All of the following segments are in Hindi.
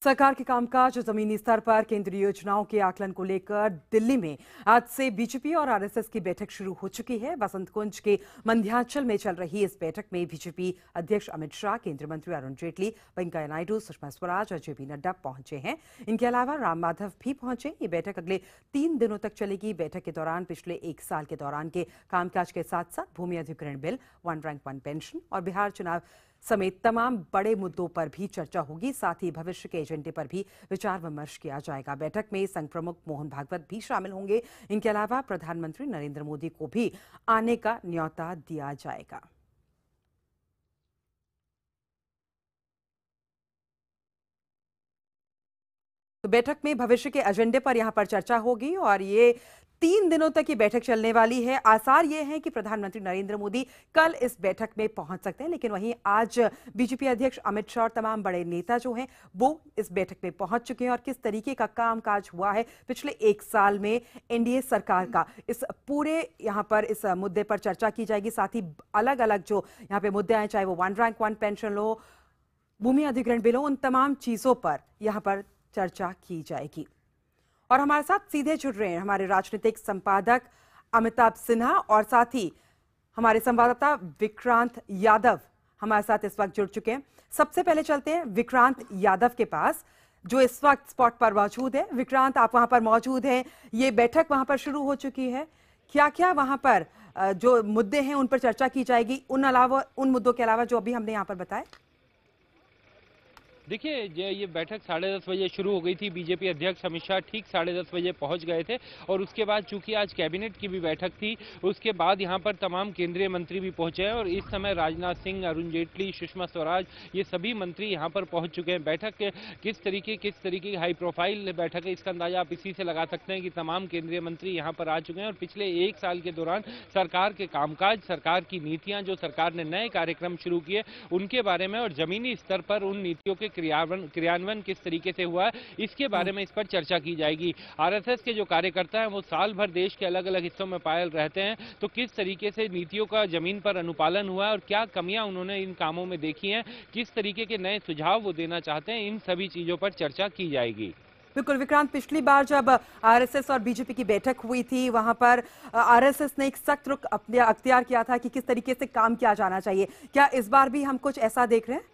सरकार के कामकाज और जमीनी स्तर पर केंद्रीय योजनाओं के आकलन को लेकर दिल्ली में आज से बीजेपी और आरएसएस की बैठक शुरू हो चुकी है। बसंत कुंज के मंध्याचल में चल रही इस बैठक में बीजेपी अध्यक्ष अमित शाह, केंद्रीय मंत्री अरुण जेटली, वेंकैया नायडू, सुषमा स्वराज और जेपी नड्डा पहुंचे हैं। इनके अलावा राम माधव भी पहुंचे। ये बैठक अगले 3 दिनों तक चलेगी। बैठक के दौरान पिछले 1 साल के दौरान के कामकाज के साथ साथ भूमि अधिग्रहण बिल, 1 रैंक 1 पेंशन और बिहार चुनाव समेत तमाम बड़े मुद्दों पर भी चर्चा होगी। साथ ही भविष्य के एजेंडे पर भी विचार विमर्श किया जाएगा। बैठक में संघ प्रमुख मोहन भागवत भी शामिल होंगे। इनके अलावा प्रधानमंत्री नरेंद्र मोदी को भी आने का न्योता दिया जाएगा। तो बैठक में भविष्य के एजेंडे पर यहां पर चर्चा होगी और ये 3 दिनों तक ये बैठक चलने वाली है। आसार ये हैं कि प्रधानमंत्री नरेंद्र मोदी कल इस बैठक में पहुंच सकते हैं, लेकिन वहीं आज बीजेपी अध्यक्ष अमित शाह और तमाम बड़े नेता जो हैं वो इस बैठक में पहुंच चुके हैं। और किस तरीके का कामकाज हुआ है पिछले 1 साल में एनडीए सरकार का, इस पूरे यहां पर इस मुद्दे पर चर्चा की जाएगी। साथ ही अलग अलग जो यहाँ पे मुद्दे आए, चाहे वो 1 रैंक 1 पेंशन हो, भूमि अधिग्रहण बिल हो, उन तमाम चीजों पर यहां पर चर्चा की जाएगी। और हमारे साथ सीधे जुड़ रहे हैं हमारे राजनीतिक संपादक अमिताभ सिन्हा और साथ ही हमारे संवाददाता विक्रांत यादव हमारे साथ इस वक्त जुड़ चुके हैं। सबसे पहले चलते हैं विक्रांत यादव के पास, जो इस वक्त स्पॉट पर मौजूद है। विक्रांत, आप वहां पर मौजूद हैं, ये बैठक वहां पर शुरू हो चुकी है। क्या क्या वहां पर जो मुद्दे हैं उन पर चर्चा की जाएगी, उन मुद्दों के अलावा जो अभी हमने यहाँ पर बताए? देखिए, ये बैठक 10:30 बजे शुरू हो गई थी। बीजेपी अध्यक्ष अमित शाह ठीक 10:30 बजे पहुंच गए थे और उसके बाद चूंकि आज कैबिनेट की भी बैठक थी, उसके बाद यहां पर तमाम केंद्रीय मंत्री भी पहुंचे हैं और इस समय राजनाथ सिंह, अरुण जेटली, सुषमा स्वराज, ये सभी मंत्री यहां पर पहुंच चुके हैं। बैठक किस तरीके की हाई प्रोफाइल बैठक है, इसका अंदाजा आप इसी से लगा सकते हैं कि तमाम केंद्रीय मंत्री यहाँ पर आ चुके हैं और पिछले 1 साल के दौरान सरकार के कामकाज, सरकार की नीतियाँ, जो सरकार ने नए कार्यक्रम शुरू किए उनके बारे में और जमीनी स्तर पर उन नीतियों के क्रियान्वयन किस तरीके से हुआ है, इसके बारे में इस पर चर्चा की जाएगी। आरएसएस के जो कार्यकर्ता हैं वो साल भर देश के अलग अलग हिस्सों में पायल रहते हैं, तो किस तरीके से नीतियों का जमीन पर अनुपालन हुआ है और क्या कमियां उन्होंने इन कामों में देखी हैं, किस तरीके के नए सुझाव वो देना चाहते हैं, इन सभी चीजों पर चर्चा की जाएगी। बिल्कुल विक्रांत, पिछली बार जब आरएसएस और बीजेपी की बैठक हुई थी वहां पर आरएसएस ने एक सख्त रुख अख्तियार किया था कि किस तरीके से काम किया जाना चाहिए। क्या इस बार भी हम कुछ ऐसा देख रहे हैं?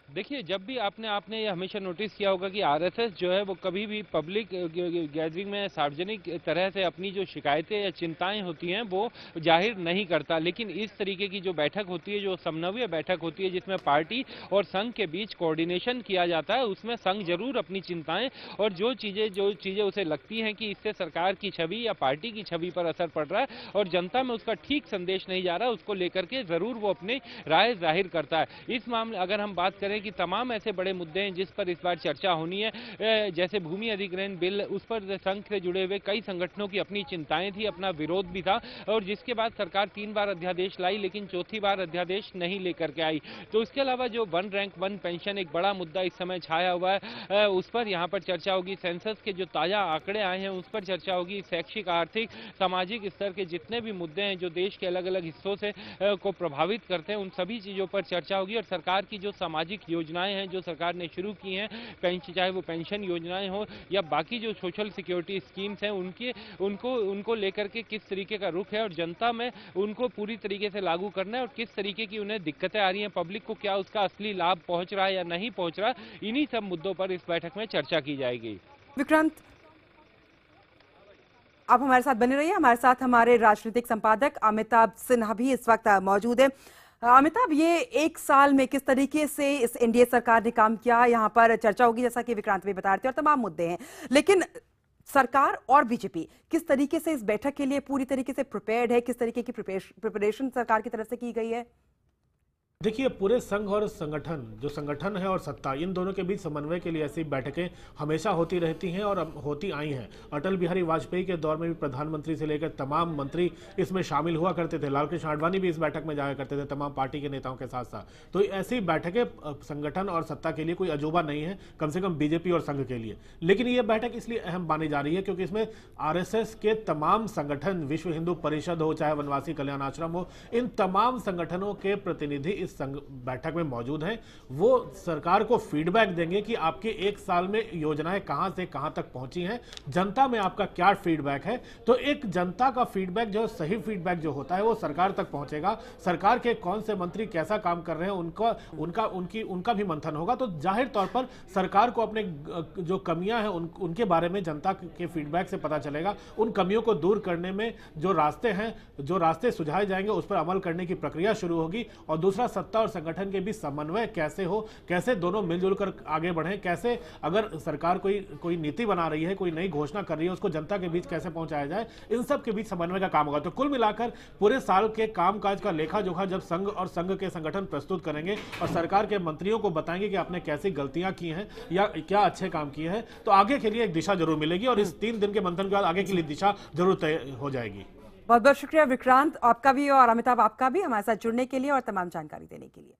देखिए, जब भी आपने ये हमेशा नोटिस किया होगा कि आरएसएस जो है वो कभी भी पब्लिक गैदरिंग में सार्वजनिक तरह से अपनी जो शिकायतें या चिंताएं होती हैं वो जाहिर नहीं करता, लेकिन इस तरीके की जो बैठक होती है, जो समन्वय बैठक होती है जिसमें पार्टी और संघ के बीच कोऑर्डिनेशन किया जाता है, उसमें संघ जरूर अपनी चिंताएं और जो चीज़ें उसे लगती हैं कि इससे सरकार की छवि या पार्टी की छवि पर असर पड़ रहा है और जनता में उसका ठीक संदेश नहीं जा रहा, उसको लेकर के जरूर वो अपनी राय जाहिर करता है। इस मामले अगर हम बात करें कि तमाम ऐसे बड़े मुद्दे हैं जिस पर इस बार चर्चा होनी है, जैसे भूमि अधिग्रहण बिल, उस पर संघ से जुड़े हुए कई संगठनों की अपनी चिंताएं थी, अपना विरोध भी था और जिसके बाद सरकार 3 बार अध्यादेश लाई लेकिन चौथी बार अध्यादेश नहीं लेकर के आई। तो इसके अलावा जो 1 रैंक 1 पेंशन एक बड़ा मुद्दा इस समय छाया हुआ है, उस पर यहाँ पर चर्चा होगी। सेंसस के जो ताजा आंकड़े आए हैं उस पर चर्चा होगी। शैक्षिक, आर्थिक, सामाजिक स्तर के जितने भी मुद्दे हैं जो देश के अलग अलग हिस्सों से को प्रभावित करते हैं, उन सभी चीजों पर चर्चा होगी और सरकार की जो सामाजिक योजनाएं हैं जो सरकार ने शुरू की हैं, चाहे वो पेंशन योजनाएं हो या बाकी जो सोशल सिक्योरिटी स्कीम्स हैं, उनको लेकर के किस तरीके का रुख है और जनता में उनको पूरी तरीके से लागू करना है और किस तरीके की उन्हें दिक्कतें आ रही हैं, पब्लिक को क्या उसका असली लाभ पहुंच रहा है या नहीं पहुंच रहा, इन्हीं सब मुद्दों पर इस बैठक में चर्चा की जाएगी। विक्रांत, आप हमारे साथ बने रहिए। हमारे साथ हमारे राजनीतिक संपादक अमिताभ सिन्हा भी इस वक्त मौजूद है। अमिताभ, ये 1 साल में किस तरीके से इस एनडीए सरकार ने काम किया, यहाँ पर चर्चा होगी जैसा कि विक्रांत भी बता रहे थे और तमाम मुद्दे हैं, लेकिन सरकार और बीजेपी किस तरीके से इस बैठक के लिए पूरी तरीके से प्रिपेयर्ड है, किस तरीके की प्रिपरेशन सरकार की तरफ से की गई है? देखिए, पूरे संघ और संगठन, जो संगठन है और सत्ता, इन दोनों के बीच समन्वय के लिए ऐसी बैठकें हमेशा होती रहती हैं और होती आई हैं। अटल बिहारी वाजपेयी के दौर में भी प्रधानमंत्री से लेकर तमाम मंत्री इसमें शामिल हुआ करते थे। लालकृष्ण आडवाणी भी इस बैठक में जाया करते थे तमाम पार्टी के नेताओं के साथ साथ। तो ऐसी बैठकें संगठन और सत्ता के लिए कोई अजूबा नहीं है, कम से कम बीजेपी और संघ के लिए। लेकिन ये बैठक इसलिए अहम मानी जा रही है क्योंकि इसमें आरएसएस के तमाम संगठन, विश्व हिंदू परिषद हो, चाहे वनवासी कल्याण आश्रम हो, इन तमाम संगठनों के प्रतिनिधि इस संघ बैठक में मौजूद हैं, वो सरकार को फीडबैक देंगे कि आपके एक साल में योजनाएं कहां से कहां तक पहुंची हैं, जनता में आपका क्या फीडबैक है। तो एक जनता का फीडबैक जो सही फीडबैक जो होता है वो सरकार तक पहुंचेगा। सरकार के कौन से मंत्री कैसा काम कर रहे हैं उनका भी मंथन होगा। तो जाहिर तौर पर सरकार को अपने जो कमियां हैं उनके बारे में जनता के फीडबैक से पता चलेगा। उन कमियों को दूर करने में जो रास्ते हैं, जो रास्ते सुझाए जाएंगे उस पर अमल करने की प्रक्रिया शुरू होगी। और दूसरा, सत्ता और संगठन के बीच समन्वय कैसे हो, कैसे दोनों मिलजुल कर आगे बढ़ें, कैसे अगर सरकार कोई नीति बना रही है, कोई नई घोषणा कर रही है, उसको जनता के बीच कैसे पहुंचाया जाए, इन सब के बीच समन्वय का काम होगा। तो कुल मिलाकर पूरे साल के कामकाज का लेखा जोखा जब संघ और संघ के संगठन प्रस्तुत करेंगे और सरकार के मंत्रियों को बताएंगे कि आपने कैसी गलतियां की हैं या क्या अच्छे काम किए हैं, तो आगे के लिए एक दिशा जरूर मिलेगी और इस 3 दिन के मंथन के बाद आगे के लिए दिशा जरूर तय हो जाएगी। बहुत बहुत शुक्रिया विक्रांत, आपका भी और अमिताभ आपका भी हमारे साथ जुड़ने के लिए और तमाम जानकारी देने के लिए।